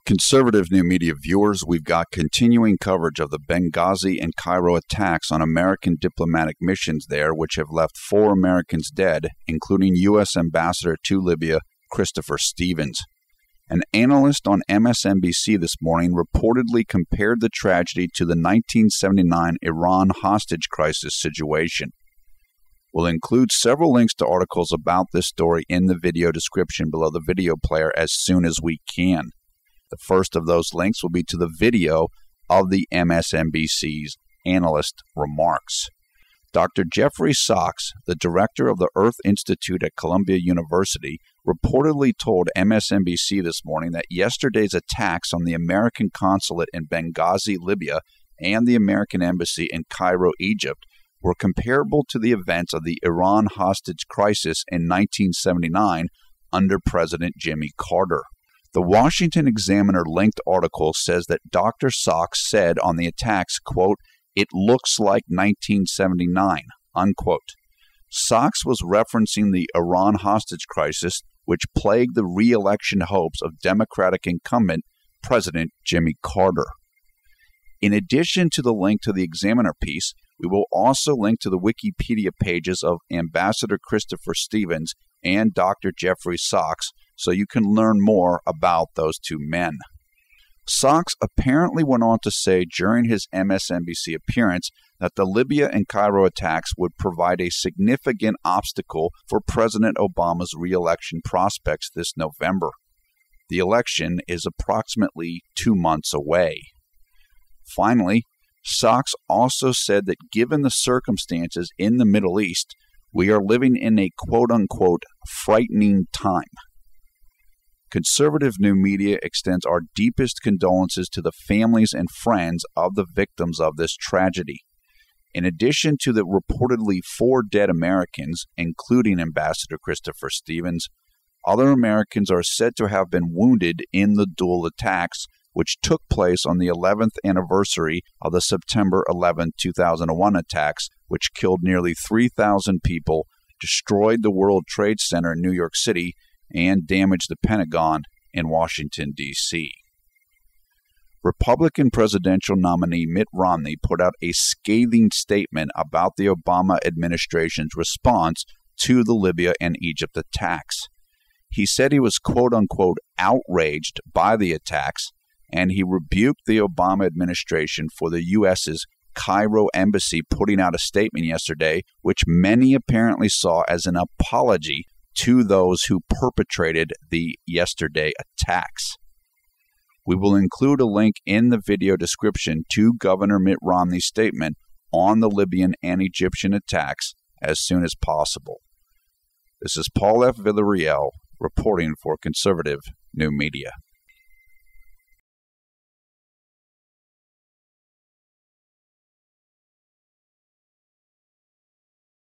Conservative new media viewers, we've got continuing coverage of the Benghazi and Cairo attacks on American diplomatic missions there, which have left 4 Americans dead, including U.S. Ambassador to Libya Christopher Stevens. An analyst on MSNBC this morning reportedly compared the tragedy to the 1979 Iran hostage crisis situation. We'll include several links to articles about this story in the video description below the video player as soon as we can. The first of those links will be to the video of the MSNBC's analyst remarks. Dr. Jeffrey Sachs, the director of the Earth Institute at Columbia University, reportedly told MSNBC this morning that yesterday's attacks on the American consulate in Benghazi, Libya, and the American embassy in Cairo, Egypt, were comparable to the events of the Iran hostage crisis in 1979 under President Jimmy Carter. The Washington Examiner-linked article says that Dr. Sachs said on the attacks, quote, "It looks like 1979, unquote. Sachs was referencing the Iran hostage crisis, which plagued the re-election hopes of Democratic incumbent President Jimmy Carter. In addition to the link to the Examiner piece, we will also link to the Wikipedia pages of Ambassador Christopher Stevens and Dr. Jeffrey Sachs, so you can learn more about those two men. Sachs apparently went on to say during his MSNBC appearance that the Libya and Cairo attacks would provide a significant obstacle for President Obama's re-election prospects this November. The election is approximately 2 months away. Finally, Sachs also said that given the circumstances in the Middle East, we are living in a quote-unquote frightening time. Conservative new media extends our deepest condolences to the families and friends of the victims of this tragedy. In addition to the reportedly 4 dead Americans, including Ambassador Christopher Stevens, other Americans are said to have been wounded in the dual attacks, which took place on the 11th anniversary of the September 11, 2001 attacks, which killed nearly 3,000 people, destroyed the World Trade Center in New York City, and damaged the Pentagon in Washington, D.C. Republican presidential nominee Mitt Romney put out a scathing statement about the Obama administration's response to the Libya and Egypt attacks. He said he was quote-unquote outraged by the attacks, and he rebuked the Obama administration for the U.S.'s Cairo embassy putting out a statement yesterday, which many apparently saw as an apology to those who perpetrated the yesterday attacks. We will include a link in the video description to Governor Mitt Romney's statement on the Libyan and Egyptian attacks as soon as possible. This is Paul F. Villarreal reporting for Conservative New Media.